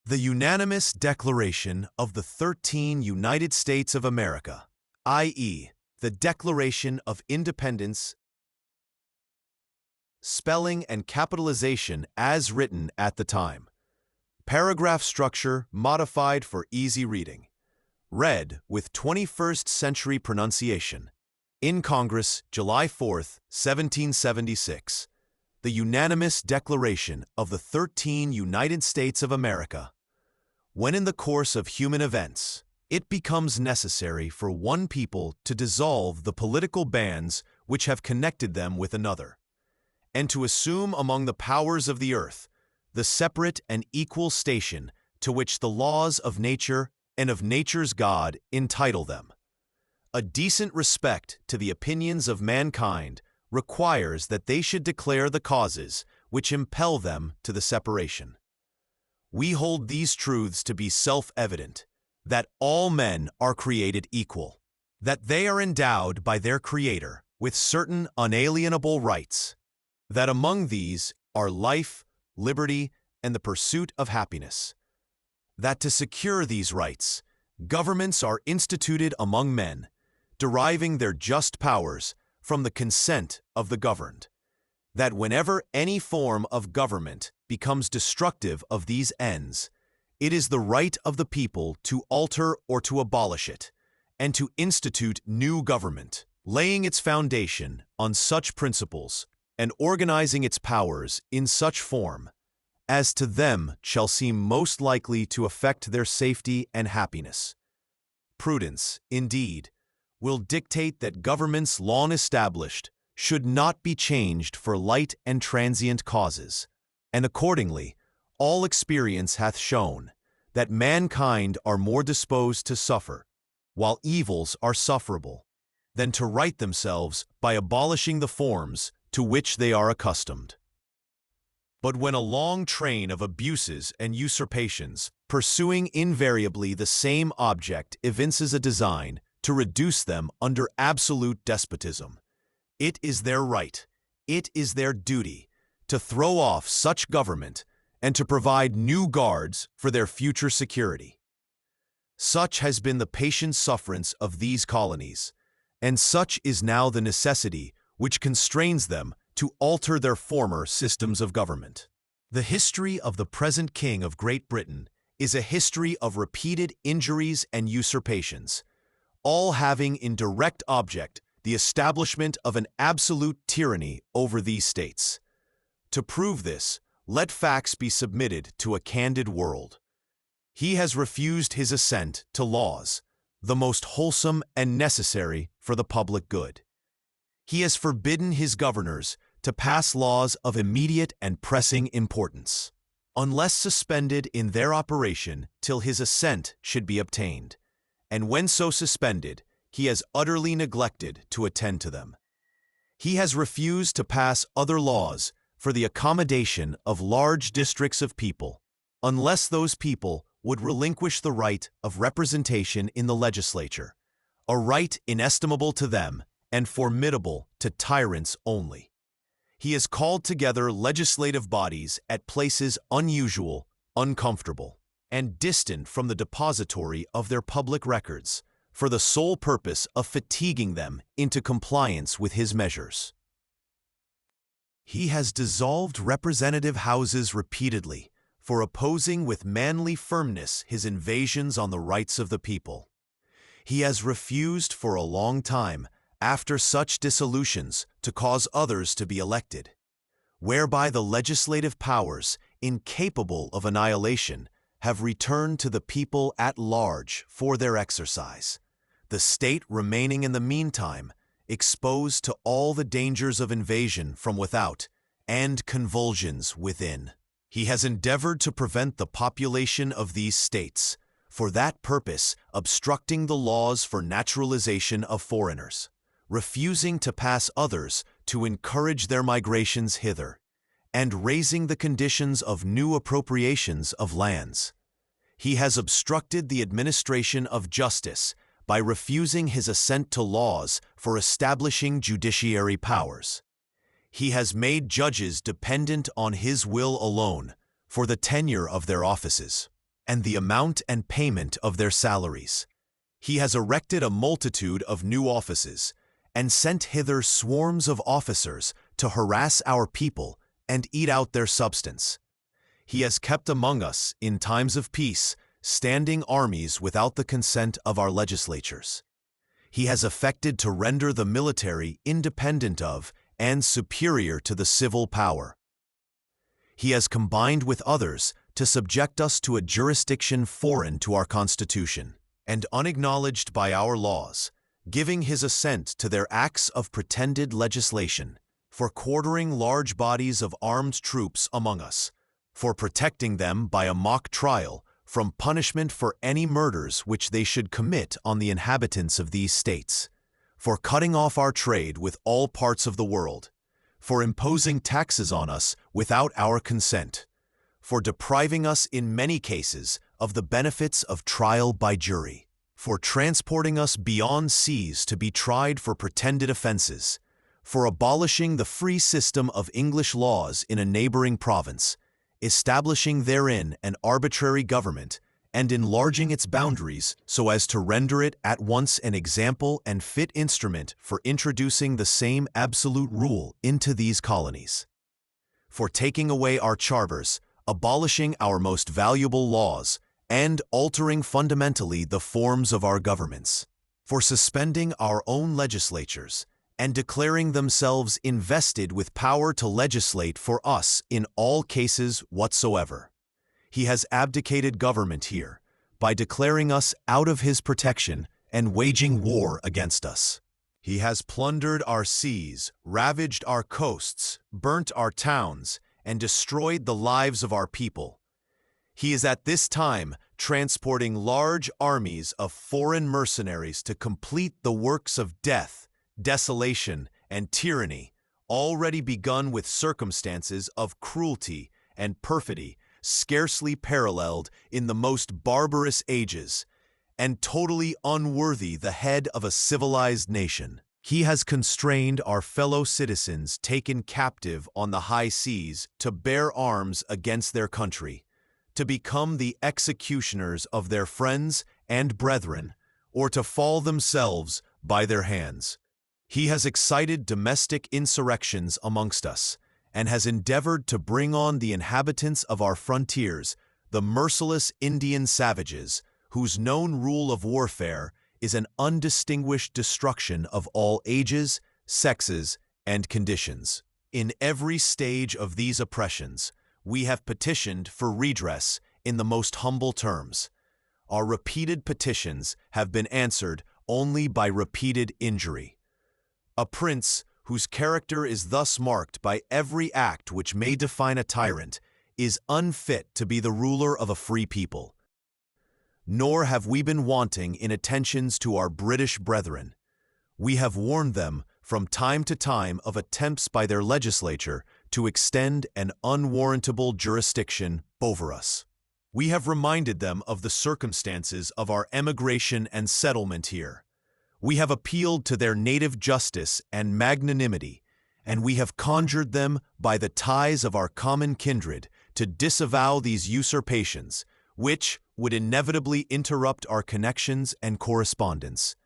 The Unanimous Declaration of the 13 United States of America, i.e., the Declaration of Independence, spelling and capitalization as written at the time. Paragraph structure modified for easy reading. Read with 21st century pronunciation. In Congress, July 4, 1776. The Unanimous Declaration of the 13 United States of America. When in the course of human events, it becomes necessary for one people to dissolve the political bands which have connected them with another, and to assume among the powers of the earth the separate and equal station to which the laws of nature and of nature's God entitle them. A decent respect to the opinions of mankind requires that they should declare the causes which impel them to the separation. We hold these truths to be self-evident, that all men are created equal, that they are endowed by their Creator with certain unalienable rights, that among these are life, liberty, and the pursuit of happiness, that to secure these rights, governments are instituted among men, deriving their just powers from the consent of the governed, that whenever any form of government becomes destructive of these ends, it is the right of the people to alter or to abolish it, and to institute new government, laying its foundation on such principles and organizing its powers in such form as to them shall seem most likely to affect their safety and happiness. Prudence, indeed, will dictate that governments long established should not be changed for light and transient causes, and accordingly, all experience hath shown that mankind are more disposed to suffer, while evils are sufferable, than to right themselves by abolishing the forms to which they are accustomed. But when a long train of abuses and usurpations, pursuing invariably the same object, evinces a design to reduce them under absolute despotism, it is their right, it is their duty, to throw off such government and to provide new guards for their future security. Such has been the patient sufferance of these colonies, and such is now the necessity which constrains them to alter their former systems of government. The history of the present King of Great Britain is a history of repeated injuries and usurpations, all having in direct object the establishment of an absolute tyranny over these states. To prove this, let facts be submitted to a candid world. He has refused his assent to laws, the most wholesome and necessary for the public good. He has forbidden his governors to pass laws of immediate and pressing importance, unless suspended in their operation till his assent should be obtained, and when so suspended, he has utterly neglected to attend to them. He has refused to pass other laws for the accommodation of large districts of people, unless those people would relinquish the right of representation in the legislature, a right inestimable to them and formidable to tyrants only. He has called together legislative bodies at places unusual, uncomfortable, and distant from the depository of their public records, for the sole purpose of fatiguing them into compliance with his measures. He has dissolved representative houses repeatedly for opposing with manly firmness his invasions on the rights of the people. He has refused for a long time, after such dissolutions, to cause others to be elected, whereby the legislative powers, incapable of annihilation, have returned to the people at large for their exercise, the state remaining in the meantime exposed to all the dangers of invasion from without and convulsions within. He has endeavored to prevent the population of these states, for that purpose obstructing the laws for naturalization of foreigners, refusing to pass others to encourage their migrations hither, and raising the conditions of new appropriations of lands. He has obstructed the administration of justice by refusing his assent to laws for establishing judiciary powers. He has made judges dependent on his will alone for the tenure of their offices. and the amount and payment of their salaries. He has erected a multitude of new offices, and sent hither swarms of officers to harass our people and eat out their substance. He has kept among us, in times of peace, standing armies without the consent of our legislatures. He has effected to render the military independent of and superior to the civil power. He has combined with others to subject us to a jurisdiction foreign to our Constitution and unacknowledged by our laws, giving his assent to their acts of pretended legislation, for quartering large bodies of armed troops among us, for protecting them by a mock trial from punishment for any murders which they should commit on the inhabitants of these states, for cutting off our trade with all parts of the world, for imposing taxes on us without our consent, for depriving us in many cases of the benefits of trial by jury, for transporting us beyond seas to be tried for pretended offenses, for abolishing the free system of English laws in a neighboring province, establishing therein an arbitrary government, and enlarging its boundaries so as to render it at once an example and fit instrument for introducing the same absolute rule into these colonies, for taking away our charters, abolishing our most valuable laws, and altering fundamentally the forms of our governments, for suspending our own legislatures, and declaring themselves invested with power to legislate for us in all cases whatsoever. He has abdicated government here by declaring us out of his protection and waging war against us. He has plundered our seas, ravaged our coasts, burnt our towns, and destroyed the lives of our people. He is at this time transporting large armies of foreign mercenaries to complete the works of death, desolation, and tyranny, already begun with circumstances of cruelty and perfidy scarcely paralleled in the most barbarous ages, and totally unworthy the head of a civilized nation. He has constrained our fellow citizens taken captive on the high seas to bear arms against their country, to become the executioners of their friends and brethren, or to fall themselves by their hands. He has excited domestic insurrections amongst us, and has endeavored to bring on the inhabitants of our frontiers the merciless Indian savages, whose known rule of warfare is an undistinguished destruction of all ages, sexes, and conditions. In every stage of these oppressions, we have petitioned for redress in the most humble terms. Our repeated petitions have been answered only by repeated injury. A prince whose character is thus marked by every act which may define a tyrant is unfit to be the ruler of a free people. Nor have we been wanting in attentions to our British brethren. We have warned them from time to time of attempts by their legislature to extend an unwarrantable jurisdiction over us. We have reminded them of the circumstances of our emigration and settlement here. We have appealed to their native justice and magnanimity, and we have conjured them by the ties of our common kindred to disavow these usurpations, which would inevitably interrupt our connections and correspondence.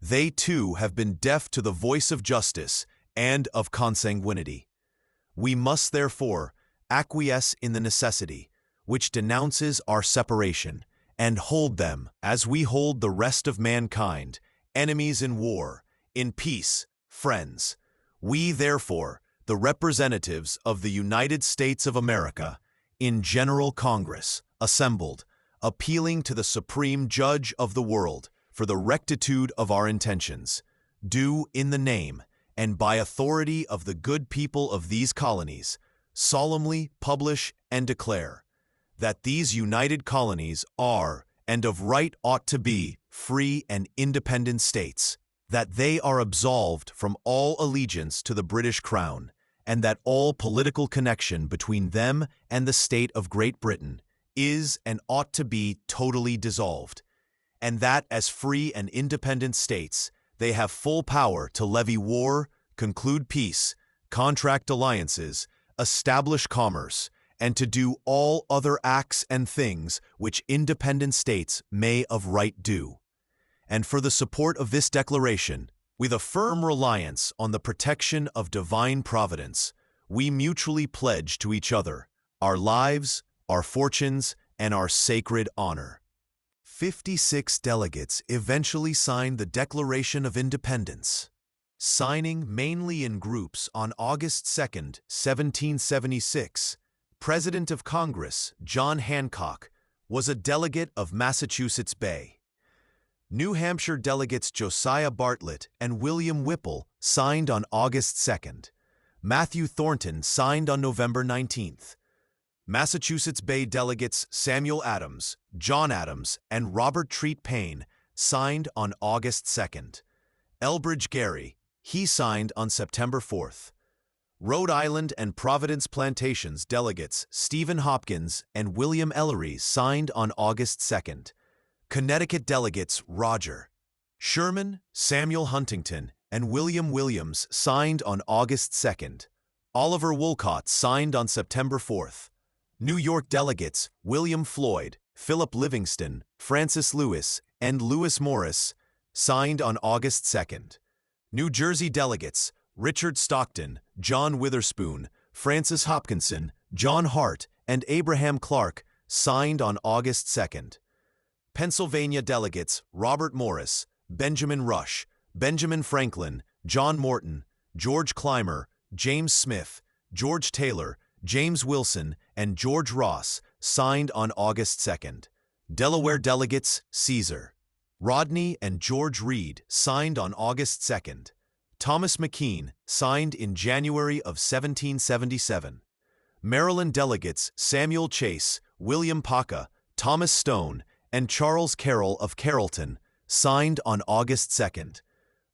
They too have been deaf to the voice of justice and of consanguinity. We must therefore acquiesce in the necessity, which denounces our separation, and hold them, as we hold the rest of mankind, enemies in war, in peace, friends. We, therefore, the representatives of the United States of America, in General Congress, assembled, appealing to the Supreme Judge of the world for the rectitude of our intentions, do in the name and by authority of the good people of these colonies, solemnly publish and declare that these united colonies are, and of right ought to be, free and independent states, that they are absolved from all allegiance to the British Crown, and that all political connection between them and the state of Great Britain is and ought to be totally dissolved, and that as free and independent states they have full power to levy war, conclude peace, contract alliances, establish commerce, and to do all other acts and things which independent states may of right do. And for the support of this declaration, with a firm reliance on the protection of divine providence, we mutually pledge to each other our lives, our fortunes, and our sacred honor. 56 delegates eventually signed the Declaration of Independence, signing mainly in groups on August 2, 1776. President of Congress John Hancock was a delegate of Massachusetts Bay. New Hampshire delegates Josiah Bartlett and William Whipple signed on August 2nd. Matthew Thornton signed on November 19th. Massachusetts Bay delegates Samuel Adams, John Adams, and Robert Treat Paine signed on August 2nd. Elbridge Gerry, he signed on September 4th. Rhode Island and Providence Plantations delegates Stephen Hopkins and William Ellery signed on August 2nd. Connecticut delegates Roger Sherman, Samuel Huntington, and William Williams signed on August 2nd. Oliver Wolcott signed on September 4th. New York delegates William Floyd, Philip Livingston, Francis Lewis, and Lewis Morris signed on August 2nd. New Jersey delegates Richard Stockton, John Witherspoon, Francis Hopkinson, John Hart, and Abraham Clark signed on August 2nd. Pennsylvania delegates Robert Morris, Benjamin Rush, Benjamin Franklin, John Morton, George Clymer, James Smith, George Taylor, James Wilson, and George Ross signed on August 2nd. Delaware delegates Caesar Rodney and George Reed signed on August 2nd. Thomas McKean signed in January of 1777. Maryland delegates Samuel Chase, William Paca, Thomas Stone, and Charles Carroll of Carrollton signed on August 2nd.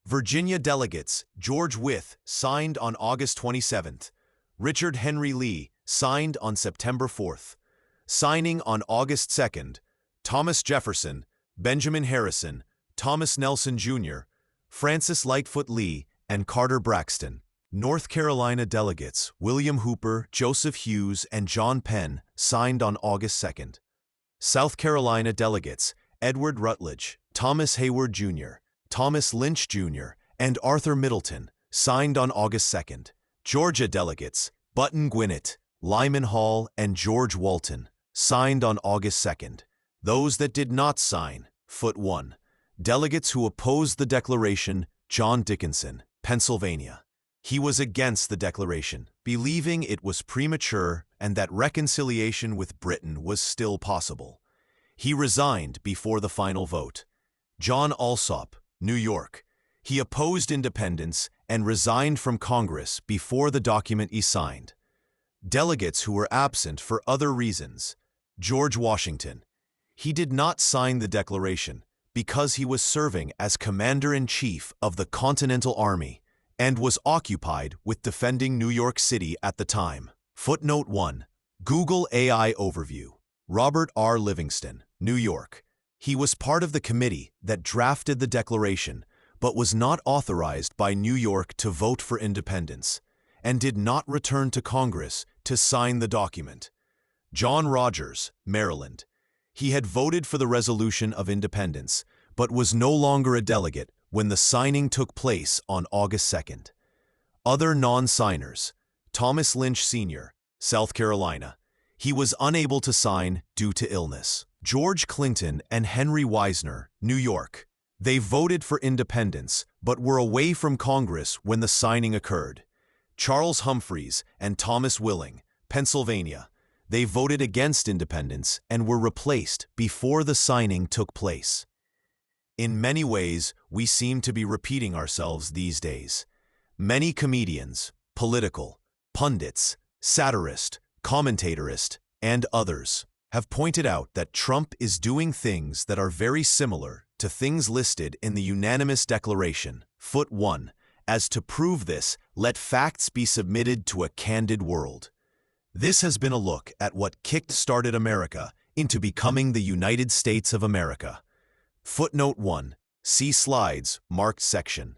Virginia delegates George Wythe signed on August 27th. Richard Henry Lee signed on September 4th. Signing on August 2nd, Thomas Jefferson, Benjamin Harrison, Thomas Nelson Jr., Francis Lightfoot Lee, and Carter Braxton. North Carolina delegates William Hooper, Joseph Hughes, and John Penn signed on August 2nd. South Carolina delegates Edward Rutledge, Thomas Hayward Jr., Thomas Lynch Jr., and Arthur Middleton signed on August 2nd. Georgia delegates Button Gwinnett, Lyman Hall, and George Walton signed on August 2nd. Those that did not sign, Foot 1. Delegates who opposed the Declaration, John Dickinson, Pennsylvania. He was against the Declaration, believing it was premature and that reconciliation with Britain was still possible. He resigned before the final vote. John Alsop, New York. He opposed independence and resigned from Congress before the document he signed. Delegates who were absent for other reasons. George Washington. He did not sign the Declaration because he was serving as Commander-in-Chief of the Continental Army and was occupied with defending New York City at the time. Footnote 1. Google AI Overview. Robert R. Livingston, New York. He was part of the committee that drafted the Declaration, but was not authorized by New York to vote for independence, and did not return to Congress to sign the document. John Rogers, Maryland. He had voted for the resolution of independence, but was no longer a delegate when the signing took place on August 2nd. Other non-signers. Thomas Lynch Sr., South Carolina. He was unable to sign due to illness. George Clinton and Henry Wisner, New York. They voted for independence, but were away from Congress when the signing occurred. Charles Humphreys and Thomas Willing, Pennsylvania. They voted against independence and were replaced before the signing took place. In many ways, we seem to be repeating ourselves these days. Many comedians, political, pundits, satirists, commentators, and others have pointed out that Trump is doing things that are very similar to things listed in the Unanimous Declaration, Foot 1. As to prove this, let facts be submitted to a candid world. This has been a look at what kick-started America into becoming the United States of America. Footnote 1. See slides, marked section.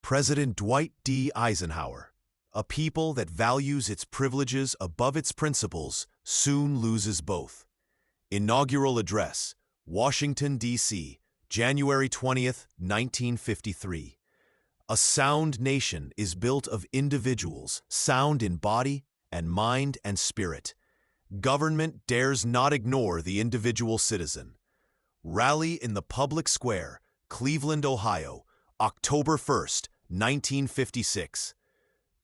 President Dwight D. Eisenhower. A people that values its privileges above its principles soon loses both. Inaugural Address, Washington, D.C., January 20th, 1953. A sound nation is built of individuals sound in body and mind and spirit. Government dares not ignore the individual citizen. Rally in the public square, Cleveland, Ohio, October 1st, 1956.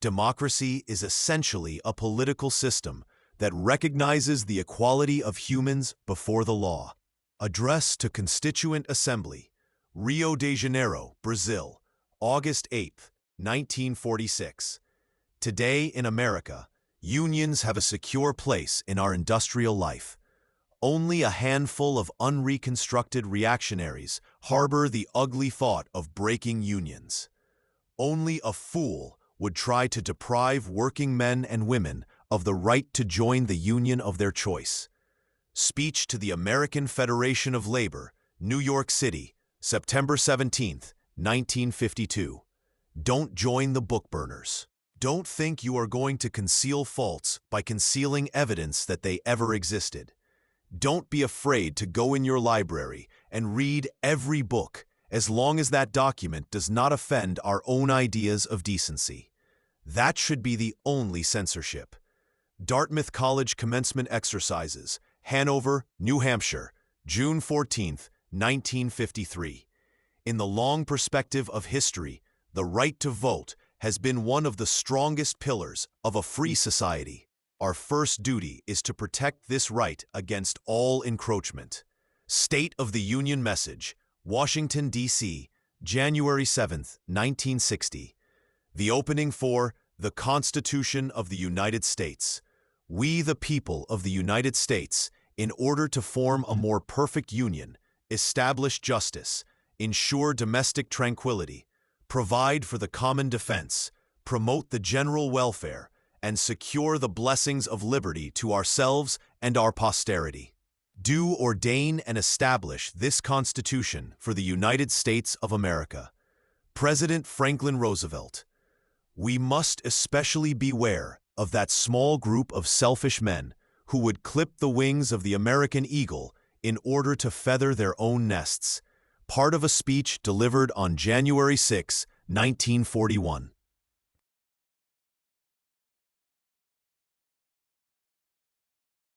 Democracy is essentially a political system that recognizes the equality of humans before the law. Address to Constituent Assembly, Rio de Janeiro, Brazil, August 8, 1946. Today in America, unions have a secure place in our industrial life. Only a handful of unreconstructed reactionaries harbor the ugly thought of breaking unions. Only a fool would try to deprive working men and women of the right to join the union of their choice. Speech to the American Federation of Labor, New York City, September 17, 1952. Don't join the book burners. Don't think you are going to conceal faults by concealing evidence that they ever existed. Don't be afraid to go in your library and read every book as long as that document does not offend our own ideas of decency. That should be the only censorship. Dartmouth College Commencement Exercises, Hanover, New Hampshire, June 14, 1953. In the long perspective of history, the right to vote has been one of the strongest pillars of a free society. Our first duty is to protect this right against all encroachment. State of the Union Message, Washington, D.C., January 7, 1960. The opening for the Constitution of the United States. We, the people of the United States, in order to form a more perfect union, establish justice, ensure domestic tranquility, provide for the common defense, promote the general welfare, and secure the blessings of liberty to ourselves and our posterity. Do ordain and establish this Constitution for the United States of America. President Franklin Roosevelt. We must especially beware of that small group of selfish men who would clip the wings of the American eagle in order to feather their own nests. Part of a speech delivered on January 6, 1941.